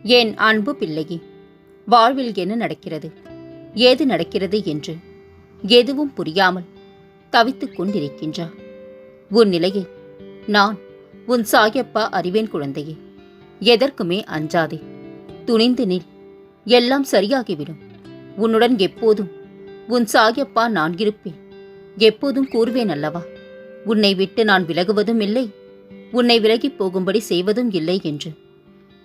என் அன்பு பிள்ளையே, வாழ்வில் என்ன நடக்கிறது, ஏது நடக்கிறது என்று எதுவும் புரியாமல் தவித்துக் கொண்டிருக்கின்றார். உன் நிலையை நான் உன் சாயப்பா அறிவேன் குழந்தையே. எதற்குமே அஞ்சாதே, துணிந்து நில், எல்லாம் சரியாகிவிடும். உன்னுடன் எப்போதும் உன் சாயப்பா நான் இருப்பேன். எப்போதும் கூறுவேன் அல்லவா, உன்னை விட்டு நான் விலகுவதும் இல்லை, உன்னை விலகிப் போகும்படி செய்வதும் இல்லை என்று.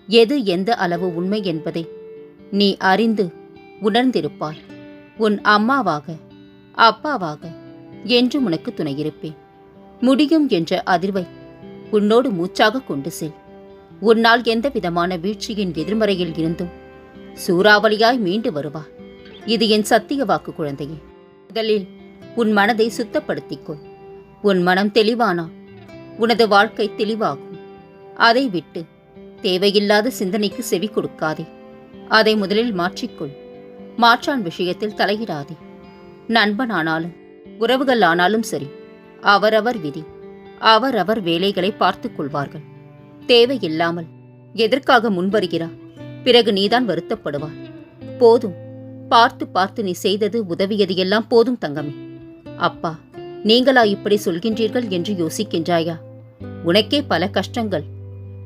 எது எந்த அளவு உண்மை என்பதை நீ அறிந்து உணர்ந்திருப்பாய். உன் அம்மாவாக அப்பாவாக என்றும் உனக்கு துணையிருப்பேன். முடியும் என்ற அதிர்வை உன்னோடு மூச்சாக கொண்டு செல். உன்னால் எந்த விதமான வீழ்ச்சியின் எதிர்மறையில் இருந்தும் சூறாவளியாய் மீண்டு வருவார். இது என் சத்திய வாக்கு குழந்தையே. முதலில் உன் மனதை சுத்தப்படுத்திக்கொள். உன் மனம் தெளிவானால் உனது வாழ்க்கை தெளிவாகும். அதை விட்டு தேவையில்லாத சிந்தனைக்கு செவி கொடுக்காதே. அதை முதலில் மாற்றிக்கொள். மாற்றான் விஷயத்தில் தலையிடாதே. நண்பனானாலும் உறவுகள் ஆனாலும் சரி, அவரவர் விதி, அவரவர் வேலைகளை பார்த்துக் கொள்வார்கள். தேவையில்லாமல் எதற்காக முன்வருகிறார்? பிறகு நீதான் வருத்தப்படுவார். போதும், பார்த்து பார்த்து நீ செய்தது உதவியது எல்லாம் போதும் தங்கமே. அப்பா, நீங்களா இப்படி சொல்கின்றீர்கள் என்று யோசிக்கின்றாயா? உனக்கே பல கஷ்டங்கள்,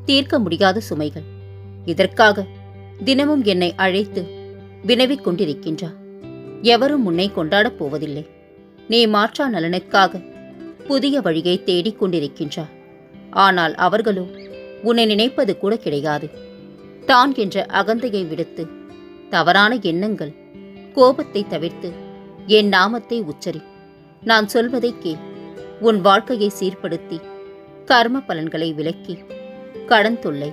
தீர்க்க முடியாத சுமைகள். இதற்காக தினமும் என்னை அழைத்து வினவிக் கொண்டிருக்கின்றார். எவரும் உன்னை கொண்டாடப் போவதில்லை. நீ மாற்றா நலனுக்காக புதிய வழியை தேடிக் கொண்டிருக்கின்றார். ஆனால் அவர்களோ உன்னை நினைப்பது கூட கிடையாது. தான் என்ற அகந்தையை விடுத்து, தவறான எண்ணங்கள், கோபத்தை தவிர்த்து என் நாமத்தை உச்சரி. நான் சொல்வதை கேள். உன் வாழ்க்கையை சீர்படுத்தி கர்ம பலன்களை விலக்கி, கடன் தொல்லை,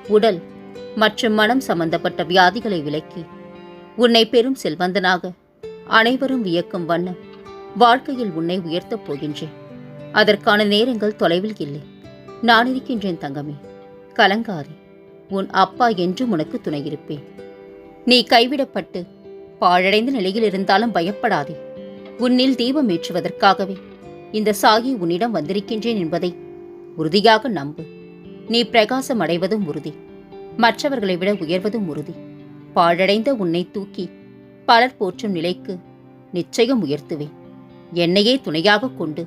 உடல் மற்றும் மனம் சம்பந்தப்பட்ட வியாதிகளை விலக்கி, உன்னை பெரும் செல்வந்தனாக அனைவரும் வியக்கும் வண்ணம் வாழ்க்கையில் உன்னை உயர்த்தப் போகின்றேன். அதற்கான நேரங்கள் தொலைவில் இல்லை. நான் இருக்கின்றேன் தங்கமே, கலங்காதே. உன் அப்பா என்றும் உனக்கு துணையிருப்பேன். நீ கைவிடப்பட்டு பாழடைந்த நிலையில் இருந்தாலும் பயப்படாதே. உன்னில் தீபம் ஏற்றுவதற்காகவே இந்த சாகி உன்னிடம் வந்திருக்கின்றேன் என்பதை உறுதியாக நம்பு. நீ பிரகாசம் அடைவதும் உறுதி, மற்றவர்களை விட உயர்வதும் உறுதி. பாழடைந்த உன்னை தூக்கி பலர் போற்றும் நிலைக்கு நிச்சயம் உயர்த்துவேன். என்னையே துணையாக கொண்டு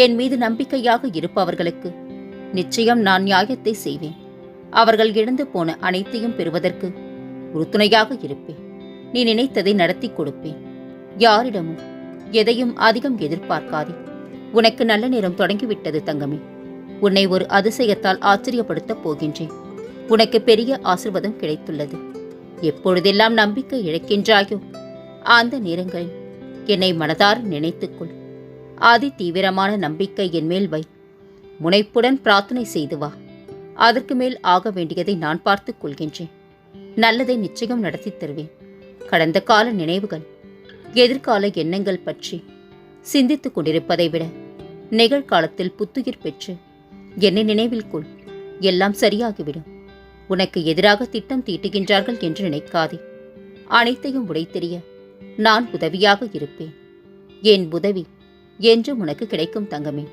என் மீது நம்பிக்கையாக இருப்பவர்களுக்கு நிச்சயம் நான் நியாயத்தை செய்வேன். அவர்கள் இழந்து போன அனைத்தையும் பெறுவதற்கு உறுதுணையாக இருப்பேன். நீ நினைத்ததை நடத்தி கொடுப்பேன். யாரிடமும் எதையும் அதிகம் எதிர்பார்க்காதே. உனக்கு நல்ல நேரம் தொடங்கிவிட்டது தங்கமே. உன்னை ஒரு அதிசயத்தால் ஆச்சரியப்படுத்தப் போகின்றேன். உனக்கு பெரிய ஆசீர்வாதம் கிடைத்துள்ளது. எப்பொழுதெல்லாம் நம்பிக்கை இழக்கின்றாயோ அந்த நேரங்களில் என்னை மனதார நினைத்துக்கொள். அதி தீவிரமான நம்பிக்கை என் மேல் வை. முனைப்புடன் பிரார்த்தனை செய்து வா. அதற்கு மேல் ஆக வேண்டியதை நான் பார்த்துக் கொள்கின்றேன். நல்லதை நிச்சயம் நடத்தி தருவேன். கடந்த கால நினைவுகள், எதிர்கால எண்ணங்கள் பற்றி சிந்தித்துக் கொண்டிருப்பதை விட நிகழ்காலத்தில் புத்துயிர் பெற்று என்னை நினைவில் கொள். எல்லாம் சரியாகிவிடும். உனக்கு எதிராக திட்டம் தீட்டுகின்றார்கள் என்று நினைக்காதே. அனைத்தையும் உடைத்தெறிய நான் உதவியாக இருப்பேன். என் உதவி என்றும் உனக்கு கிடைக்கும் தங்கமே.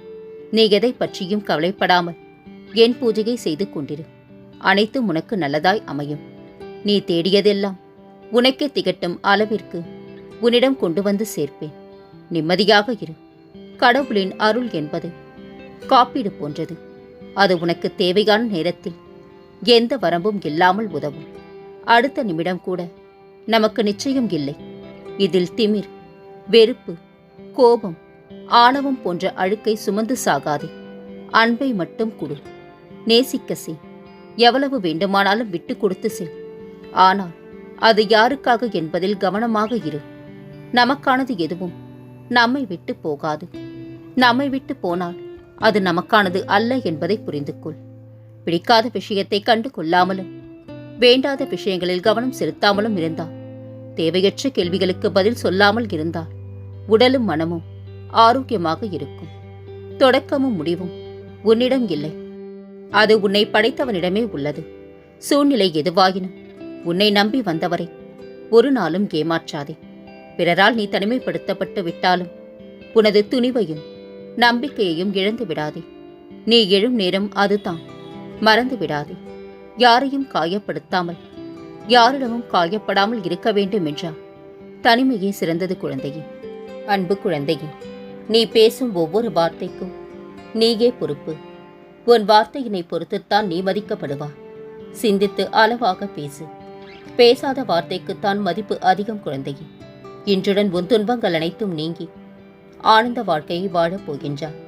நீ எதை பற்றியும் கவலைப்படாமல் என் பூஜையை செய்து கொண்டிரு. அனைத்தும் உனக்கு நல்லதாய் அமையும். நீ தேடியதெல்லாம் உனக்கே திகட்டும் அளவிற்கு உன்னிடம் கொண்டு வந்து சேர்ப்பேன். நிம்மதியாக இரு. கடவுளின் அருள் என்பது காப்பீடு போன்றது. அது உனக்கு தேவையான நேரத்தில் எந்த வரம்பும் இல்லாமல் உதவும். அடுத்த நிமிடம் கூட நமக்கு நிச்சயம் இல்லை. இதில் திமிர், வெறுப்பு, கோபம், ஆணவம் போன்ற அழுக்கை சுமந்து சாகாதே. அன்பை மட்டும் கொடு. நேசிக்க செய். எவ்வளவு வேண்டுமானாலும் விட்டு கொடுத்து செய். ஆனால் அது யாருக்காக என்பதில் கவனமாக இரு. நமக்கானது எதுவும் நம்மை விட்டு போகாது. நம்மை விட்டு போனால் அது நமக்கானது அல்ல என்பதை புரிந்து கொள். பிடிக்காத விஷயத்தை கண்டு கொள்ளாமலும் வேண்டாத விஷயங்களில் கவனம் செலுத்தாமலும் இருந்தால், தேவையற்ற கேள்விகளுக்கு பதில் சொல்லாமல் இருந்தால் உடலும் மனமும் ஆரோக்கியமாக இருக்கும். தொடக்கமும் முடிவும் உன்னிடம் இல்லை. அது உன்னை படைத்தவனிடமே உள்ளது. சூழ்நிலை எதுவாயினும் உன்னை நம்பி வந்தவரை ஒரு நாளும் ஏமாற்றாதே. பிறரால் நீ தனிமைப்படுத்தப்பட்டு விட்டாலும் உனது துணிவையும் நம்பிக்கையையும் இழந்து விடாதே. நீ எழும் நேரம் அதுதான், மறந்து விடாதே. யாரையும் காயப்படுத்தாமல் யாரிடமும் காயப்படாமல் இருக்க வேண்டும் என்றால் தனிமையே சிறந்தது குழந்தையே. அன்பு குழந்தையே, நீ பேசும் ஒவ்வொரு வார்த்தைக்கும் நீயே பொறுப்பு. உன் வார்த்தையினை பொறுத்துத்தான் நீ மதிக்கப்படுவாய். சிந்தித்து அளவாக பேசு. பேசாத வார்த்தைக்குத்தான் மதிப்பு அதிகம் குழந்தையே. இன்றுடன் உன் துன்பங்கள் அனைத்தும் நீங்கி ஆனந்த வாழ்க்கையை வாழப் போகின்றாய்.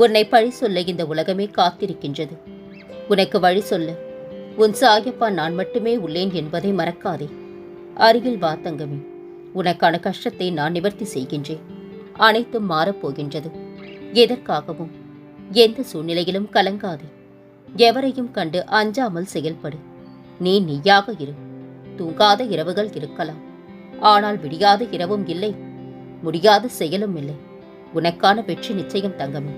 உன்னை பழி சொல்ல இந்த உலகமே காத்திருக்கின்றது. உனக்கு வழி சொல்ல உன் சாயப்பா நான் மட்டுமே உள்ளேன் என்பதை மறக்காதே. அருகில் வா தங்கமே. உனக்கான கஷ்டத்தை நான் நிவர்த்தி செய்கின்றேன். அனைத்தும் மாறப்போகின்றது. எதற்காகவும் எந்த சூழ்நிலையிலும் கலங்காதே. எவரையும் கண்டு அஞ்சாமல் செயல்படு. நீ நீயாக இரு. தூங்காத இரவுகள் இருக்கலாம், ஆனால் விடியாத இரவும் இல்லை, முடியாத செயலும் இல்லை. உனக்கான வெற்றி நிச்சயம் தங்கமே.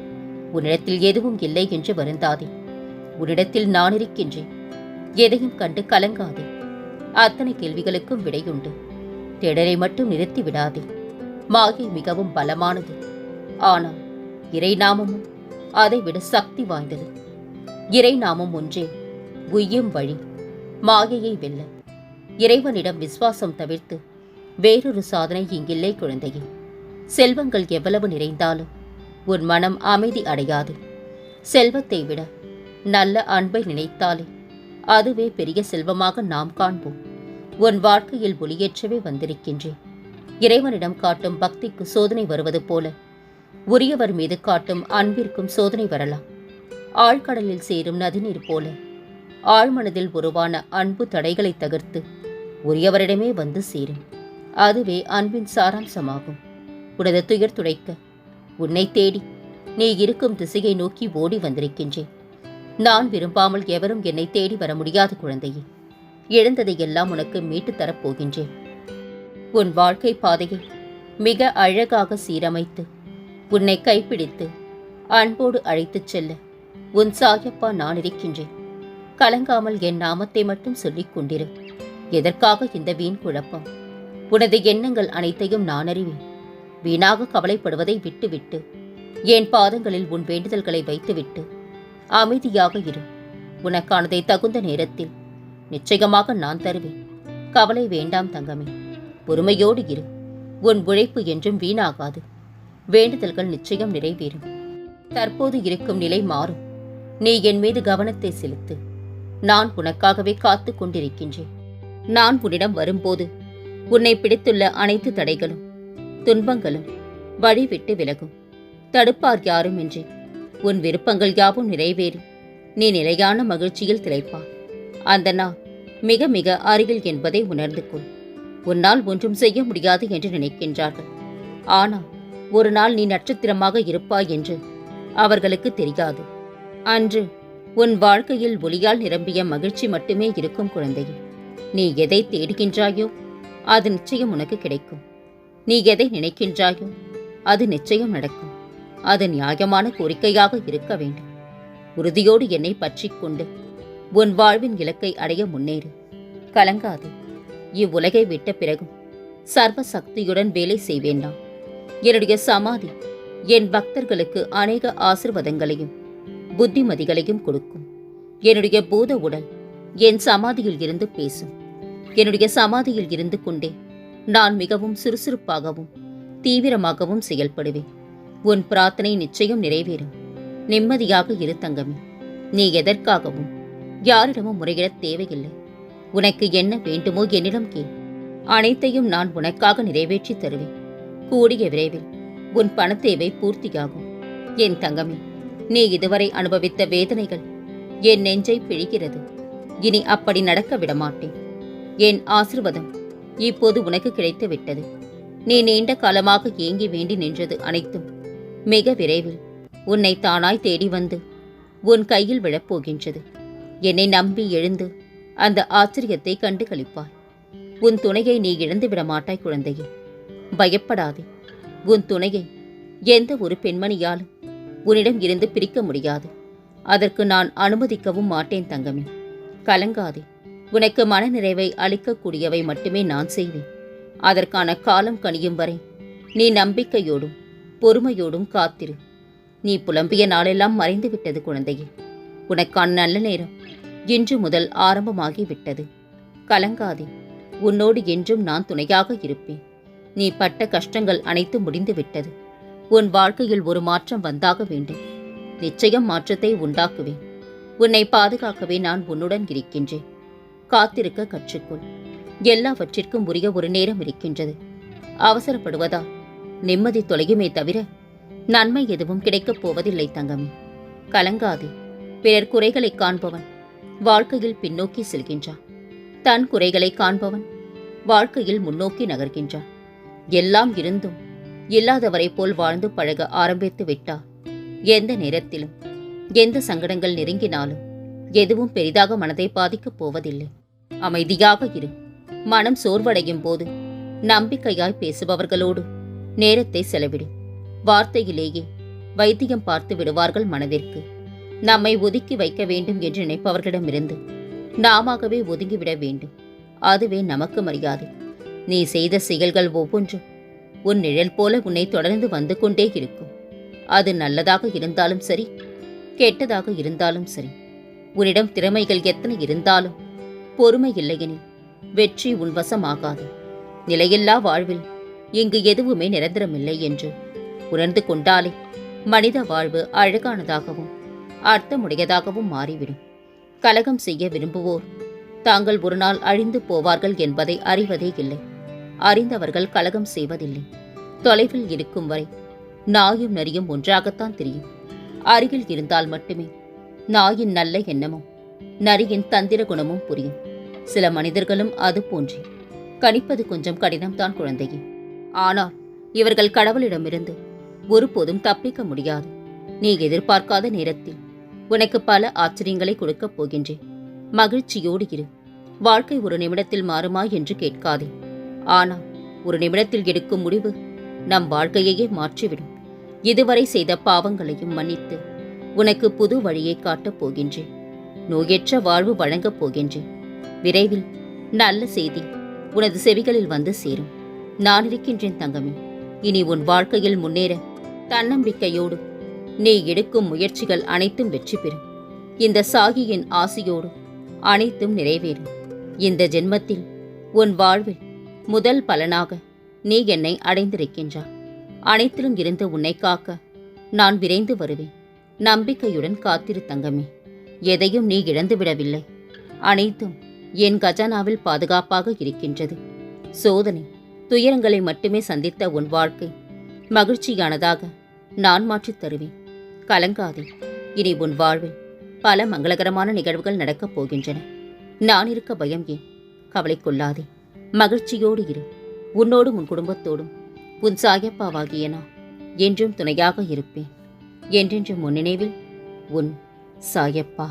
உன்னிடத்தில் எதுவும் இல்லை என்று வருந்தாதே. உன்னிடத்தில் நான் இருக்கின்றேன். எதையும் கண்டு கலங்காதே. அத்தனை கேள்விகளுக்கும் விடையுண்டு. தேடலை மட்டும் நிறுத்தி விடாதே. மாயை மிகவும் பலமானது, ஆனால் இறைநாமமும் அதைவிட சக்தி வாய்ந்தது. இறைநாமம் ஒன்றே உய்யும் வழி. மாயையை வெல்ல இறைவனிடம் விசுவாசம் தவிர்த்து வேறொரு சாதனை இங்கில்லை குழந்தையே. செல்வங்கள் எவ்வளவு நிறைந்தாலும் உன் மனம் அமைதி அடையாது. செல்வத்தை விட நல்ல அன்பை நினைத்தாலே அதுவே பெரிய செல்வமாக நாம் காண்போம். உன் வாழ்க்கையில் ஒளியேற்றவே வந்திருக்கின்றேன். இறைவனிடம் காட்டும் பக்திக்கு சோதனை வருவது போல உரியவர் மீது காட்டும் அன்பிற்கும் சோதனை வரலாம். ஆழ்கடலில் சேரும் நதிநீர் போல ஆழ்மனதில் உருவான அன்பு தடைகளை தகர்த்து உரியவரிடமே வந்து சேரும். அதுவே அன்பின் சாராம்சமாகும். உனது துயர் துடைக்க உன்னை தேடி நீ இருக்கும் திசையை நோக்கி ஓடி வந்திருக்கின்றேன். நான் விரும்பாமல் எவரும் என்னை தேடி வர முடியாத குழந்தையே. இழந்ததையெல்லாம் உனக்கு மீட்டு தரப்போகின்றேன். உன் வாழ்க்கை பாதையை மிக அழகாக சீரமைத்து உன்னை கைப்பிடித்து அன்போடு அழைத்துச் செல்ல உன் சாயப்பா நான் இருக்கின்றேன். கலங்காமல் என் நாமத்தை மட்டும் சொல்லிக் கொண்டிரு. எதற்காக இந்த வீண் குழப்பம்? உனது எண்ணங்கள் அனைத்தையும் நான் அறிவேன். வீணாக கவலைப்படுவதை விட்டுவிட்டு என் பாதங்களில் உன் வேண்டுதல்களை வைத்துவிட்டு அமைதியாக இரு. உனக்கானதை தகுந்த நேரத்தில் நிச்சயமாக நான் தருவேன். கவலை வேண்டாம் தங்கமே. பொறுமையோடு இரு. உன் உழைப்பு என்றும் வீணாகாது. வேண்டுதல்கள் நிச்சயம் நிறைவேறும். தற்போது இருக்கும் நிலை மாறும். நீ என் மீது கவனத்தை செலுத்து. நான் உனக்காகவே காத்து கொண்டிருக்கின்றேன். நான் உன்னிடம் வரும்போது உன்னை பிடித்துள்ள அனைத்து தடைகளும் துன்பங்களும் வழிவிட்டு விலகும். தடுப்பார் யாருமின்றி உன் விருப்பங்கள் யாவும் நிறைவேறி நீ நிலையான மகிழ்ச்சியில் திளைப்பார். அந்த நாள் மிக மிக அருகில் என்பதை உணர்ந்து கொள். உன்னால் ஒன்றும் செய்ய முடியாது என்று நினைக்கின்றார்கள். ஆனால் ஒரு நாள் நீ நட்சத்திரமாக இருப்பாய் என்று அவர்களுக்கு தெரியாது. அன்று உன் வாழ்க்கையில் ஒளியால் நிரம்பிய மகிழ்ச்சி மட்டுமே இருக்கும் குழந்தையே. நீ எதை தேடுகின்றாயோ அது நிச்சயம் உனக்கு கிடைக்கும். நீ எதை நினைக்கின்றாயோ அது நிச்சயம் நடக்கும். அது நியாயமான கோரிக்கையாக இருக்க வேண்டும். உறுதியோடு என்னை பற்றிக் கொண்டு உன் வாழ்வின் இலக்கை அடைய முன்னேறு. கலங்காதே. இவ்வுலகை விட்ட பிறகும் சர்வ சக்தியுடன் வேலை செய்வேன் நான். என்னுடைய சமாதி என் பக்தர்களுக்கு அநேக ஆசிர்வாதங்களையும் புத்திமதிகளையும் கொடுக்கும். என்னுடைய பூத உடல் என் சமாதியில் இருந்து பேசும். என்னுடைய சமாதியில் இருந்து கொண்டே நான் மிகவும் சுறுசுறுப்பாகவும் தீவிரமாகவும் செயல்படுவேன். உன் பிரார்த்தனை நிச்சயம் நிறைவேறும். நிம்மதியாக இரு தங்கமே. நீ எதற்காகவும் யாரிடமும் முறையிடத் தேவையில்லை. உனக்கு என்ன வேண்டுமோ என்னிடம் கேள். அனைத்தையும் நான் உனக்காக நிறைவேற்றி தருவேன். கூடிய விரைவில் உன் பணத்தேவை பூர்த்தியாகும். என் தங்கமே, நீ இதுவரை அனுபவித்த வேதனைகள் என் நெஞ்சை பிழிகிறது. இனி அப்படி நடக்க விடமாட்டேன். என் ஆசிர்வாதம் இப்போது உனக்கு கிடைத்து விட்டது. நீ நீண்ட காலமாக ஏங்கி வேண்டி நின்றது அனைத்தும் மிக விரைவில் உன்னை தானாய் தேடி வந்து உன் கையில் விழப்போகின்றது. என்னை நம்பி எழுந்து அந்த ஆச்சரியத்தை கண்டு களிப்பாய். உன் துணையை நீ இழந்து விட மாட்டாய் குழந்தையே. பயப்படாதே. உன் துணையை எந்த ஒரு பெண்மணியாலும் உன்னிடம் இருந்து பிரிக்க முடியாது. அதற்கு நான் அனுமதிக்கவும் மாட்டேன் தங்கமே. கலங்காதே. உனக்கு மனநிறைவை அளிக்கக்கூடியவை மட்டுமே நான் செய்வேன். அதற்கான காலம் கனியும் வரை நீ நம்பிக்கையோடும் பொறுமையோடும் காத்திரு. நீ புலம்பிய நாளெல்லாம் மறைந்து விட்டது குழந்தையே. உனக்கான நல்ல நேரம் இன்று முதல் ஆரம்பமாகிவிட்டது. கலங்காதே, உன்னோடு என்றும் நான் துணையாக இருப்பேன். நீ பட்ட கஷ்டங்கள் அனைத்தும் முடிந்து விட்டது. உன் வாழ்க்கையில் ஒரு மாற்றம் வந்தாக வேண்டும். நிச்சயம் மாற்றத்தை உண்டாக்குவேன். உன்னை பாதுகாக்கவே நான் உன்னுடன் இருக்கின்றேன். காத்திருக்க கற்றுக்கொள். எல்லாவற்றிற்கும் உரிய ஒரு நேரம் இருக்கின்றது. அவசரப்படுவதால் நிம்மதி தொலையுமே தவிர நன்மை எதுவும் கிடைக்கப் போவதில்லை தங்கமே. கலங்காதே. பிறர் குறைகளை காண்பவன் வாழ்க்கையில் பின்னோக்கி செல்கின்றான். தன் குறைகளை காண்பவன் வாழ்க்கையில் முன்னோக்கி நகர்கின்றான். எல்லாம் இருந்தும் இல்லாதவரை போல் வாழ்ந்து பழக ஆரம்பித்து விட்டார். எந்த நேரத்திலும் எந்த சங்கடங்கள் நெருங்கினாலும் எதுவும் பெரிதாக மனதை பாதிக்கப் போவதில்லை. அமைதியாக இரு. மனம் சோர்வடையும் போது நம்பிக்கையாய் பேசுபவர்களோடு நேரத்தை செலவிடு. வார்த்தையிலேயே வைத்தியம் பார்த்து விடுவார்கள் மனதிற்கு. நம்மை ஒதுக்கி வைக்க வேண்டும் என்று நினைப்பவர்களிடமிருந்து நாமவே ஒதுங்கிவிட வேண்டும். அதுவே நமக்கு மரியாதை. நீ செய்த செயல்கள் ஒவ்வொன்றும் உன் நிழல் போல உன்னை தொடர்ந்து வந்து கொண்டே இருக்கும். அது நல்லதாக இருந்தாலும் சரி, கெட்டதாக இருந்தாலும் சரி. உன்னிடம் திறமைகள் எத்தனை இருந்தாலும் பொறுமை இல்லையெனில் வெற்றி உன் வசமாகாது. நிலையில்லா வாழ்வில் இங்கு எதுவுமே நிரந்தரமில்லை என்று உணர்ந்து கொண்டாலே மனித வாழ்வு அழகானதாகவும் அர்த்தமுடையதாகவும் மாறிவிடும். கலகம் செய்ய விரும்புவோர் தாங்கள் ஒரு நாள் அழிந்து போவார்கள் என்பதை அறிவதே இல்லை. அறிந்தவர்கள் கலகம் செய்வதில்லை. தொலைவில் இருக்கும் வரை நாயும் நரியும் ஒன்றாகத்தான் தெரியும். அருகில் இருந்தால் மட்டுமே நாயின் நல்ல எண்ணமும் நரியின் தந்திர குணமும் புரியும். சில மனிதர்களும் அது போன்றே. கணிப்பது கொஞ்சம் கடினம்தான் குழந்தையே. ஆனால் இவர்கள் கடவுளிடமிருந்து ஒருபோதும் தப்பிக்க முடியாது. நீ எதிர்பார்க்காத நேரத்தில் உனக்கு பல ஆச்சரியங்களை கொடுக்கப் போகின்றேன். மகிழ்ச்சியோடு இரு. வாழ்க்கை ஒரு நிமிடத்தில் மாறுமா என்று கேட்காதே. ஆனால் ஒரு நிமிடத்தில் எடுக்கும் முடிவு நம் வாழ்க்கையையே மாற்றிவிடும். இதுவரை செய்த பாவங்களையும் மன்னித்து உனக்கு புது வழியை காட்டப் போகின்றேன். நோயற்ற வாழ்வு வழங்கப் போகின்றேன். விரைவில் நல்ல செய்தி உனது செவிகளில் வந்து சேரும். நான் இருக்கின்றேன் தங்கமே. இனி உன் வாழ்க்கையில் முன்னேற தன்னம்பிக்கையோடு நீ எடுக்கும் முயற்சிகள் அனைத்தும் வெற்றி பெறும். இந்த சாகியின் ஆசையோடு அனைத்தும் நிறைவேறும். இந்த ஜென்மத்தில் உன் வாழ்வில் முதல் பலனாக நீ என்னை அடைந்திருக்கின்றாய். அனைத்திலும் இருந்து உன்னை காக்க நான் விரைந்து வருவேன். நம்பிக்கையுடன் காத்திரு தங்கமே. எதையும் நீ இழந்துவிடவில்லை. அனைத்தும் என் கஜானாவில் பாதுகாப்பாக இருக்கின்றது. சோதனை துயரங்களை மட்டுமே சந்தித்த உன் வாழ்க்கை மகிழ்ச்சியானதாக நான் மாற்றித் தருவேன். கலங்காதே. இனி உன் வாழ்வில் பல மங்களகரமான நிகழ்வுகள் நடக்கப் போகின்றன. நான் இருக்க பயம் ஏன்? கவலை கொள்ளாதே. மகிழ்ச்சியோடு இரு. உன்னோடும் உன் குடும்பத்தோடும் உன் சாயப்பாவாகிய நான் என்றும் துணையாக இருப்பேன். என்றென்றும் உன் நினைவில் உன் சாயப்பா.